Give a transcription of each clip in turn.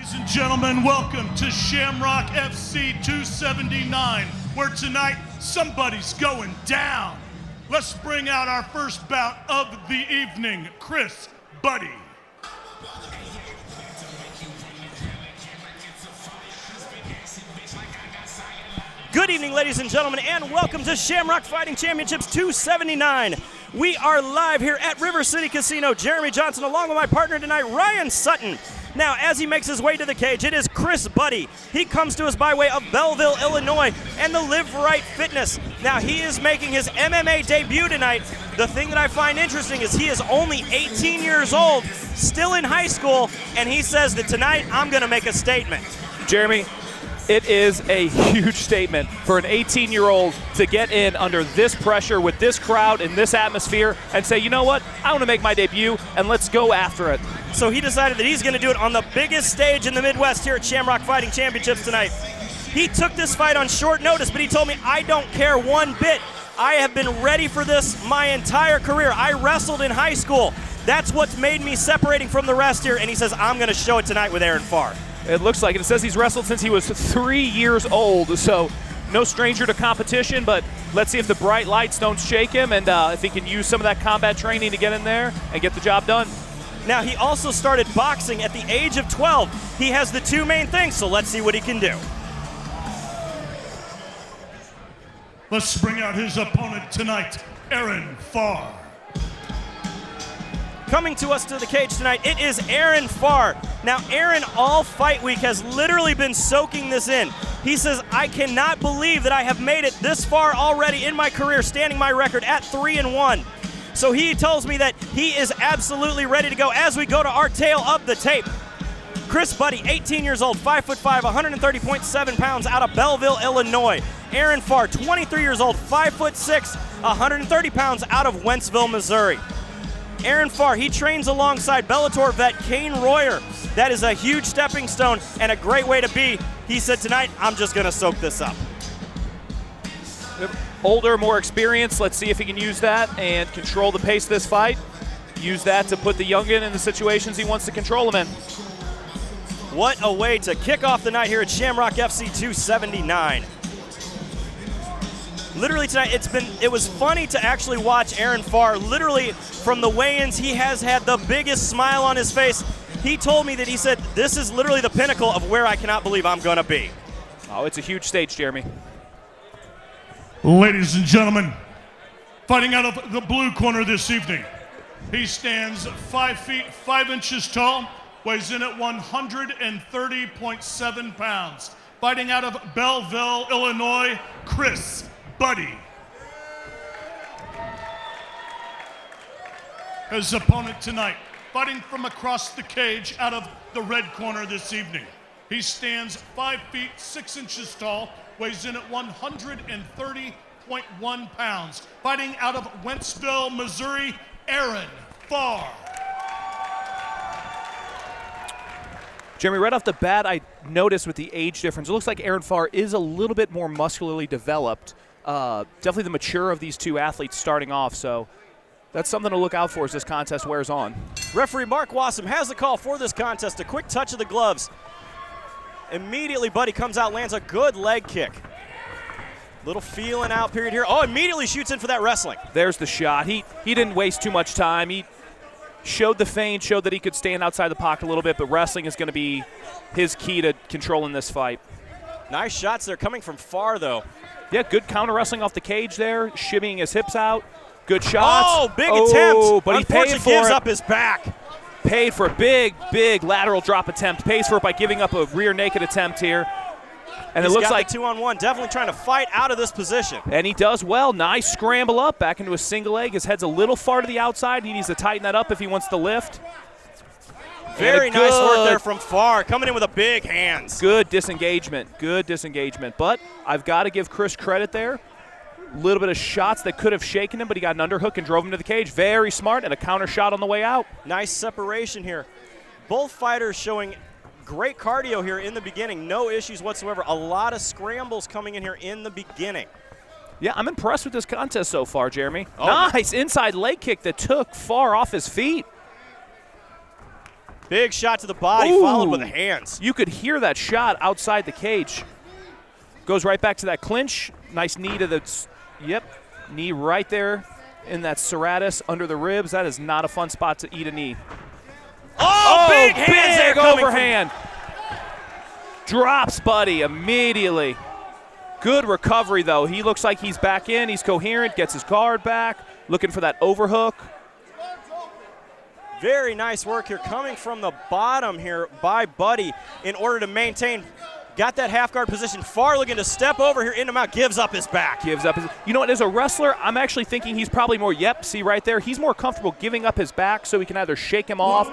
Ladies and gentlemen, welcome to Shamrock FC 279, where tonight somebody's going down. Let's bring out our first bout of the evening, Chris Budde. Good evening, ladies and gentlemen, and welcome to Shamrock Fighting Championships 279. We are live here at River City Casino. Jeremy Johnson along with my partner tonight, Ryan Sutton. Now, as he makes his way to the cage, it is Chris Budde. He comes to us by way of Belleville, Illinois, and the Live Right Fitness. Now, he is making his MMA debut tonight. The thing that I find interesting is he is only 18 years old, still in high school, and he says that tonight, I'm going to make a statement. Jeremy, it is a huge statement for an 18-year-old to get in under this pressure with this crowd in this atmosphere and say, you know what, I want to make my debut and let's go after it. So he decided that he's going to do it on the biggest stage in the Midwest here at Shamrock Fighting Championships tonight. He took this fight on short notice, but he told me, I don't care one bit. I have been ready for this my entire career. I wrestled in high school. That's what's made me separating from the rest here, and he says, I'm going to show it tonight with Aaron Fahr. It looks like it. It says he's wrestled since he was 3 years old, so no stranger to competition, but let's see if the bright lights don't shake him and if he can use some of that combat training to get in there and get the job done. Now, he also started boxing at the age of 12. He has the two main things, so let's see what he can do. Let's bring out his opponent tonight, Aaron Fahr. Coming to us to the cage tonight, it is Aaron Fahr. Now, Aaron all fight week has literally been soaking this in. He says, I cannot believe that I have made it this far already in my career, standing my record at 3-1. So he tells me that he is absolutely ready to go as we go to our tale of the tape. Chris Budde, 18 years old, 5'5", 130.7 pounds out of Belleville, Illinois. Aaron Fahr, 23 years old, 5'6", 130 pounds out of Wentzville, Missouri. Aaron Fahr, he trains alongside Bellator vet Kane Royer. That is a huge stepping stone and a great way to be. He said tonight, I'm just gonna soak this up. Older, more experienced. Let's see if he can use that and control the pace of this fight. Use that to put the youngin in the situations he wants to control him in. What a way to kick off the night here at Shamrock FC 279. Literally tonight, it was funny to actually watch Aaron Fahr. Literally from the weigh-ins, he has had the biggest smile on his face. He told me that he said, this is literally the pinnacle of where I cannot believe I'm gonna be. Oh, it's a huge stage, Jeremy. Ladies and gentlemen, fighting out of the blue corner this evening, he stands 5 feet 5 inches tall, weighs in at 130.7 pounds. Fighting out of Belleville, Illinois, Chris Budde. His opponent tonight, fighting from across the cage out of the red corner this evening. He stands 5 feet 6 inches tall, weighs in at 130.1 pounds. Fighting out of Wentzville, Missouri, Aaron Fahr. Jeremy, right off the bat, I noticed with the age difference, it looks like Aaron Fahr is a little bit more muscularly developed. Definitely the mature of these two athletes starting off, so that's something to look out for as this contest wears on. Referee Mark Wassam has the call for this contest. A quick touch of the gloves. Immediately, Budde comes out, lands a good leg kick. Little feeling out period here. Oh, immediately shoots in for that wrestling. There's the shot. He didn't waste too much time. He showed the feint, showed that he could stand outside the pocket a little bit, but wrestling is going to be his key to controlling this fight. Nice shots there coming from Fahr, though. Yeah, good counter wrestling off the cage there, shimmying his hips out. Good shots. Oh, big attempt. But he paid for gives it. up his back. Paid for a big, big lateral drop attempt. Pays for it by giving up a rear naked attempt here. And He's it looks got like the 2-on-1, definitely trying to fight out of this position. And he does well. Nice scramble up back into a single leg. His head's a little far to the outside. He needs to tighten that up if he wants to lift. Very nice work there from Fahr, coming in with a big hands. Good disengagement. Good disengagement. But I've got to give Chris credit there. A little bit of shots that could have shaken him, but he got an underhook and drove him to the cage. Very smart, and a counter shot on the way out. Nice separation here. Both fighters showing great cardio here in the beginning. No issues whatsoever. A lot of scrambles coming in here in the beginning. Yeah, I'm impressed with this contest so far, Jeremy. Oh, nice inside leg kick that took Fahr off his feet. Big shot to the body, followed with the hands. You could hear that shot outside the cage. Goes right back to that clinch. Nice knee to the, knee right there in that serratus under the ribs. That is not a fun spot to eat a knee. Oh, big hands there coming overhand. Drops Budde immediately. Good recovery, though. He looks like he's back in. He's coherent, gets his guard back, looking for that overhook. Very nice work here coming from the bottom here by Budde in order to maintain. Got that half guard position. Fahr looking to step over here into mount, gives up his back. You know what, as a wrestler, I'm actually thinking he's probably more, see right there, he's more comfortable giving up his back so he can either shake him off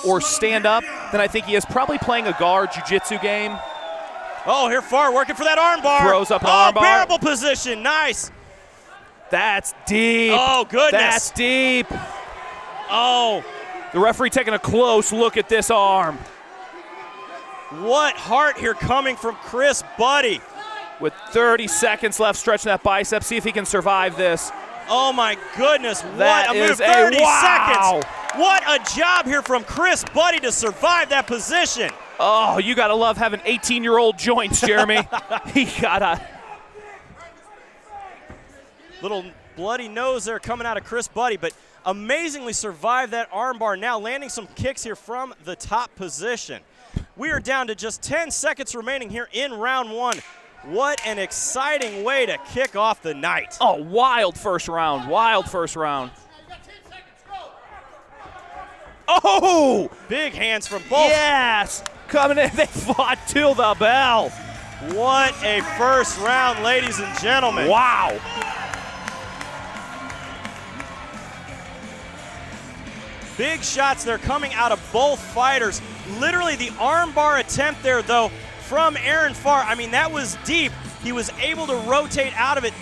or stand up than I think he is probably playing a guard jiu-jitsu game. Oh, here Fahr working for that arm bar. Throws up an arm bar. Bearable position, nice. That's deep. Oh, goodness. That's deep. Oh. The referee taking a close look at this arm. What heart here coming from Chris Budde. With 30 seconds left, stretching that bicep. See if he can survive this. Oh, my goodness. That what a move. is 30 wow. seconds. What a job here from Chris Budde to survive that position. Oh, you got to love having 18-year-old joints, Jeremy. He got a little bloody nose there coming out of Chris Budde, but amazingly survived that armbar. Now landing some kicks here from the top position. We are down to just 10 seconds remaining here in round one. What an exciting way to kick off the night. Oh, wild first round. Wild first round. Oh! Big hands from both. Yes! Coming in, they fought till the bell. What a first round, ladies and gentlemen. Wow. Big shots there coming out of both fighters. Literally the armbar attempt there, though, from Aaron Fahr. I mean, that was deep. He was able to rotate out of it.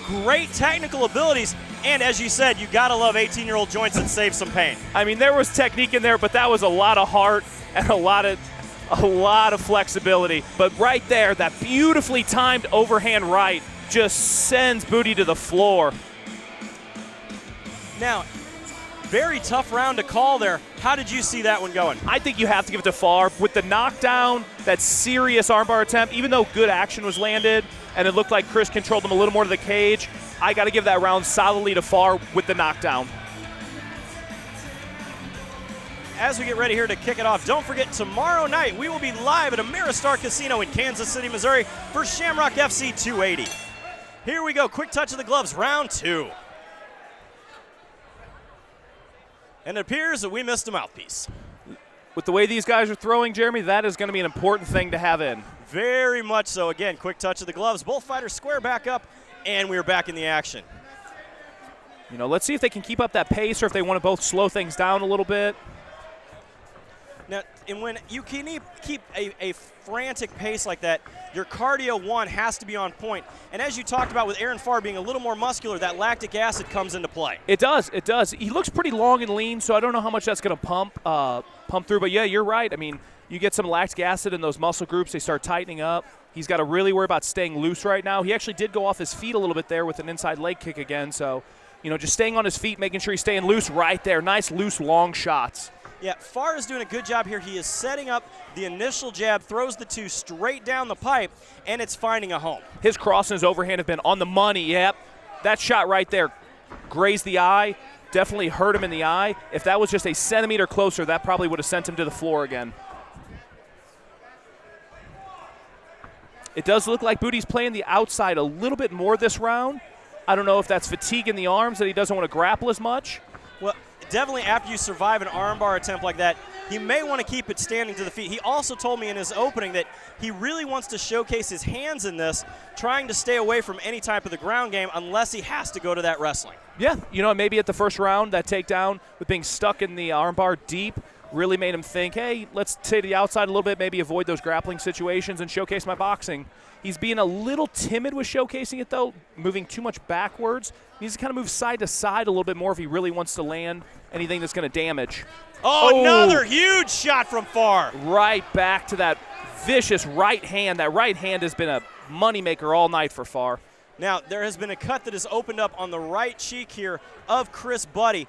Great technical abilities. And as you said, you got to love 18-year-old joints that save some pain. I mean, there was technique in there, but that was a lot of heart and a lot of flexibility. But right there, that beautifully timed overhand right just sends Budde to the floor. Now, very tough round to call there. How did you see that one going? I think you have to give it to Fahr. With the knockdown, that serious armbar attempt, even though good action was landed and it looked like Chris controlled him a little more to the cage, I got to give that round solidly to Fahr with the knockdown. As we get ready here to kick it off, don't forget tomorrow night we will be live at Ameristar Casino in Kansas City, Missouri for Shamrock FC 280. Here we go, quick touch of the gloves, round two. And it appears that we missed a mouthpiece. With the way these guys are throwing, Jeremy, that is going to be an important thing to have in. Very much so. Again, quick touch of the gloves. Both fighters square back up, and we're back in the action. You know, let's see if they can keep up that pace or if they want to both slow things down a little bit. Now, and when you can keep a frantic pace like that, your cardio, one, has to be on point. And as you talked about with Aaron Fahr being a little more muscular, that lactic acid comes into play. It does. It does. He looks pretty long and lean, so I don't know how much that's going to pump through. But, yeah, you're right. I mean, you get some lactic acid in those muscle groups, they start tightening up. He's got to really worry about staying loose right now. He actually did go off his feet a little bit there with an inside leg kick again. So, you know, just staying on his feet, making sure he's staying loose right there. Nice, loose, long shots. Yeah, Fahr is doing a good job here. He is setting up the initial jab, throws the two straight down the pipe, and it's finding a home. His cross and his overhand have been on the money. Yep, that shot right there grazed the eye, definitely hurt him in the eye. If that was just a centimeter closer, that probably would have sent him to the floor again. It does look like Budde's playing the outside a little bit more this round. I don't know if that's fatigue in the arms that he doesn't want to grapple as much. Well, definitely after you survive an armbar attempt like that, he may want to keep it standing to the feet. He also told me in his opening that he really wants to showcase his hands in this, trying to stay away from any type of the ground game unless he has to go to that wrestling. Yeah, you know, maybe at the first round, that takedown with being stuck in the armbar deep really made him think, hey, let's stay to the outside a little bit, maybe avoid those grappling situations and showcase my boxing. He's being a little timid with showcasing it, though, moving too much backwards. He needs to kind of move side to side a little bit more if he really wants to land anything that's going to damage. Oh, another huge shot from Fahr. Right back to that vicious right hand. That right hand has been a moneymaker all night for Fahr. Now, there has been a cut that has opened up on the right cheek here of Chris Budde.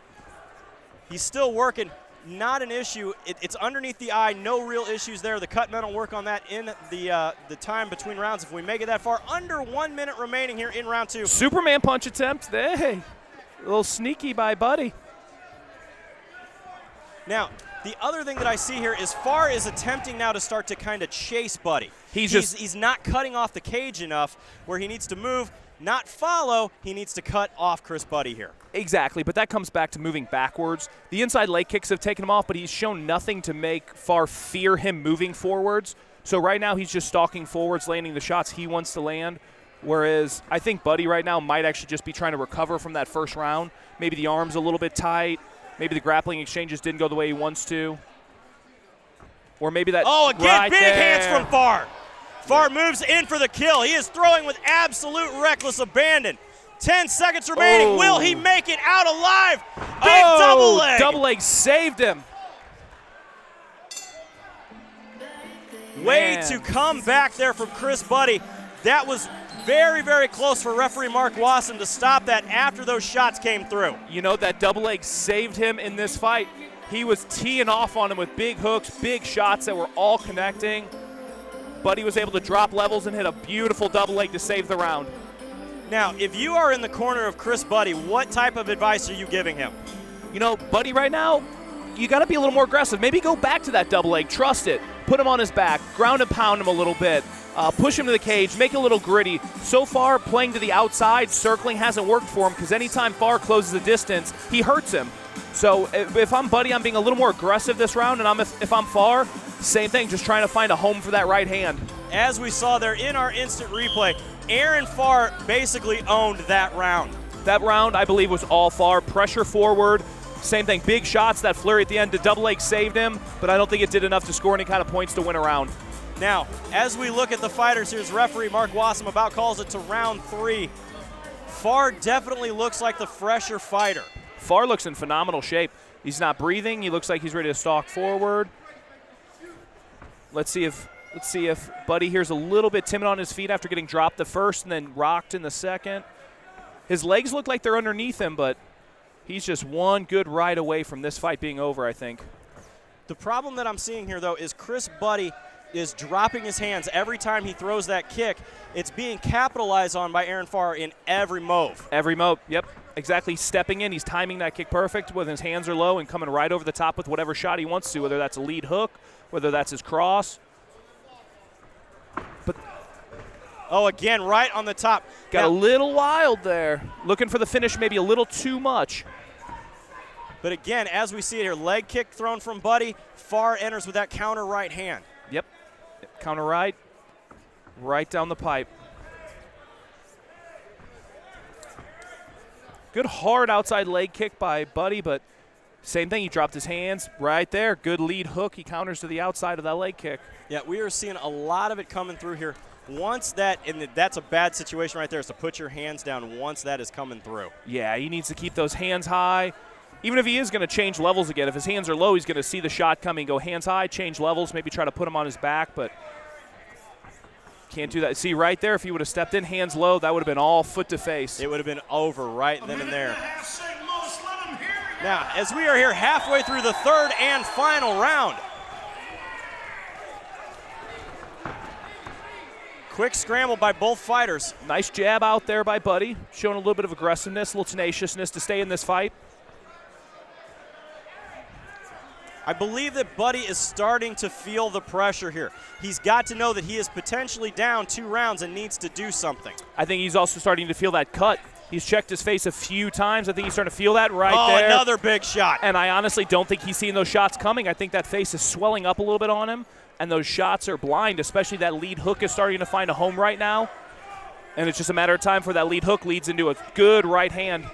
He's still working. not an issue. It's underneath the eye, no real issues there. The cut men will work on that in the time between rounds. If we make it that far, under 1 minute remaining here in round 2. Superman punch attempt. Hey, a little sneaky by Budde. Now, the other thing that I see here is Fahr is attempting now to start to kind of chase Budde. He's not cutting off the cage enough where he needs to move, not follow. He needs to cut off Chris Budde here. Exactly, but that comes back to moving backwards. The inside leg kicks have taken him off, but he's shown nothing to make Fahr fear him moving forwards. So right now he's just stalking forwards, landing the shots he wants to land, whereas I think Budde right now might actually just be trying to recover from that first round. Maybe the arm's a little bit tight. Maybe the grappling exchanges didn't go the way he wants to. Or maybe that again, right big there. hands from Fahr. Fahr moves in for the kill. He is throwing with absolute reckless abandon. 10 seconds remaining. Will he make it out alive? Big double leg. Double leg saved him. Way to come back there from Chris Budde. That was very, very close for referee Mark Wasson to stop that after those shots came through. You know, that double leg saved him in this fight. He was teeing off on him with big hooks, big shots that were all connecting. Budde was able to drop levels and hit a beautiful double leg to save the round. Now, if you are in the corner of Chris Budde, what type of advice are you giving him? You know, Budde right now, you got to be a little more aggressive. Maybe go back to that double leg, trust it, put him on his back, ground and pound him a little bit, push him to the cage, make it a little gritty. So far, playing to the outside, circling hasn't worked for him because anytime Fahr closes the distance, he hurts him. So if I'm Budde, I'm being a little more aggressive this round, and if I'm Fahr, same thing, just trying to find a home for that right hand. As we saw there in our instant replay, Aaron Fahr basically owned that round. That round, I believe, was all Fahr. Pressure forward. Same thing, big shots. That flurry at the end, the double leg saved him, but I don't think it did enough to score any kind of points to win a round. Now, as we look at the fighters, here's referee Mark Wasson about calls it to round 3. Fahr definitely looks like the fresher fighter. Fahr looks in phenomenal shape. He's not breathing. He looks like he's ready to stalk forward. Let's see if Budde here's a little bit timid on his feet after getting dropped the first and then rocked in the second. His legs look like they're underneath him, but he's just one good ride away from this fight being over, I think. The problem that I'm seeing here, though, is Chris Budde is dropping his hands every time he throws that kick. It's being capitalized on by Aaron Fahr in every move. Every move, yep. Exactly, stepping in, he's timing that kick perfect when his hands are low and coming right over the top with whatever shot he wants to, whether that's a lead hook, whether that's his cross. But again, right on the top. Got a little wild there. Looking for the finish maybe a little too much. But again, as we see it here, leg kick thrown from Budde. Fahr enters with that counter right hand. Yep, counter right down the pipe. Good hard outside leg kick by Budde, but same thing, he dropped his hands right there. Good lead hook, he counters to the outside of that leg kick. Yeah, we are seeing a lot of it coming through here. Once that, and that's a bad situation right there, is to put your hands down once that is coming through. Yeah, he needs to keep those hands high. Even if he is going to change levels again, if his hands are low, he's going to see the shot coming, go hands high, change levels, maybe try to put him on his back, but can't do that. See, right there, if he would have stepped in hands low, that would have been all foot to face. It would have been over right then and there. Now, as we are here halfway through the third and final round. Quick scramble by both fighters. Nice jab out there by Budde, showing a little bit of aggressiveness, a little tenaciousness to stay in this fight. I believe that Budde is starting to feel the pressure here. He's got to know that he is potentially down 2 rounds and needs to do something. I think he's also starting to feel that cut. He's checked his face a few times. I think he's starting to feel that right there. Another big shot. And I honestly don't think he's seeing those shots coming. I think that face is swelling up a little bit on him, and those shots are blind, especially that lead hook is starting to find a home right now. And it's just a matter of time before that lead hook leads into a good right hand.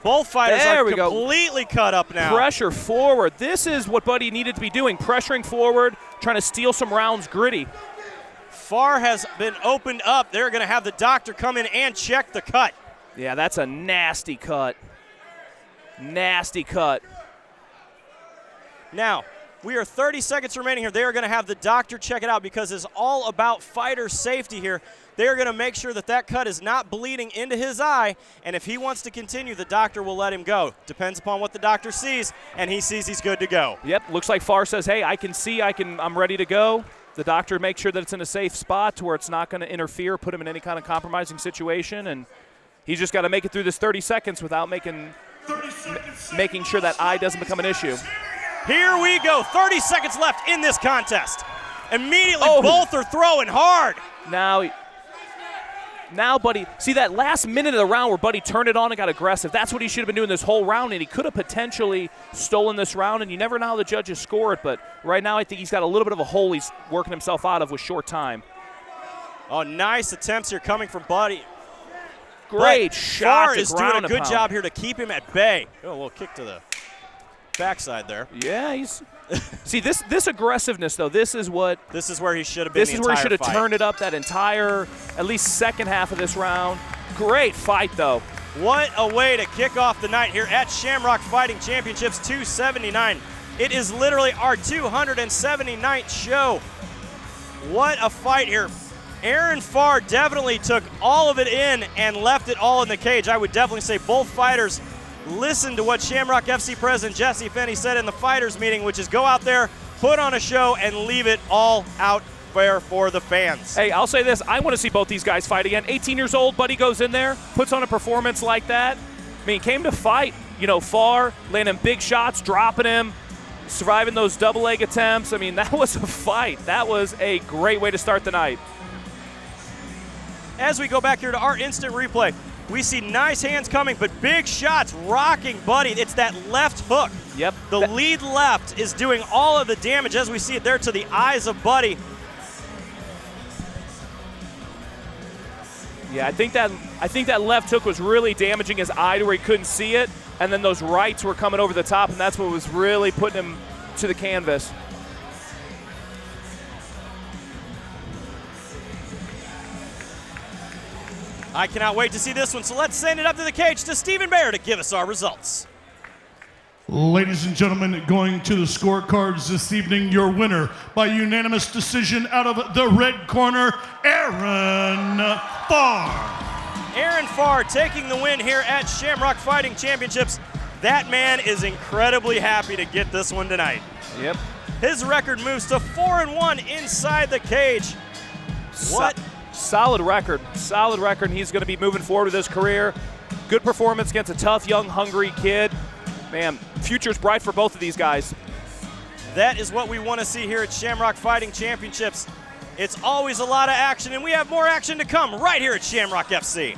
Both fighters are completely cut up now. Pressure forward. This is what Budde needed to be doing, pressuring forward, trying to steal some rounds gritty. Fahr has been opened up. They're going to have the doctor come in and check the cut. Yeah, that's a nasty cut. Nasty cut. Now, We are 30 seconds remaining here. They are going to have the doctor check it out because it's all about fighter safety here. They are going to make sure that that cut is not bleeding into his eye, and if he wants to continue, the doctor will let him go. Depends upon what the doctor sees, and he sees he's good to go. Yep, looks like Fahr says, hey, I can see, I'm ready to go. The doctor makes sure that it's in a safe spot to where it's not going to interfere, put him in any kind of compromising situation, and he's just got to make it through this 30 seconds without making sure that eye doesn't become an issue. Here we go, 30 seconds left in this contest. Immediately, both are throwing hard. Now, Budde, see that last minute of the round where Budde turned it on and got aggressive. That's what he should have been doing this whole round, and he could have potentially stolen this round, and you never know how the judges score it, but right now I think he's got a little bit of a hole he's working himself out of with short time. Oh, nice attempts here coming from Budde. Great shot. Fahr is doing a good job here to keep him at bay. Oh, a little kick to the backside there. Yeah, he's see this aggressiveness though. This is where he should have been. This is where he should have turned it up that entire, at least second half of this round. Great fight though. What a way to kick off the night here at Shamrock Fighting Championships 279. It is literally our 279th show. What a fight here. Aaron Fahr definitely took all of it in and left it all in the cage. I would definitely say both fighters listened to what Shamrock FC President Jesse Finney said in the fighters meeting, which is go out there, put on a show, and leave it all out there for the fans. Hey, I'll say this. I want to see both these guys fight again. 18 years old, Budde goes in there, puts on a performance like that. I mean, came to fight. You know, Fahr landing big shots, dropping him, surviving those double leg attempts. I mean, that was a fight. That was a great way to start the night. As we go back here to our instant replay, we see nice hands coming, but big shots rocking Budde. It's that left hook. Yep. The lead left is doing all of the damage as we see it there to the eyes of Budde. Yeah, I think that left hook was really damaging his eye to where he couldn't see it, and then those rights were coming over the top, and that's what was really putting him to the canvas. I cannot wait to see this one, so let's send it up to the cage to Stephen Baer to give us our results. Ladies and gentlemen, going to the scorecards this evening, your winner by unanimous decision out of the red corner, Aaron Fahr. Aaron Fahr taking the win here at Shamrock Fighting Championships. That man is incredibly happy to get this one tonight. Yep. His record moves to 4-1 inside the cage. What? Solid record, and he's going to be moving forward with his career. Good performance against a tough, young, hungry kid. Man, future's bright for both of these guys. That is what we want to see here at Shamrock Fighting Championships. It's always a lot of action, and we have more action to come right here at Shamrock FC.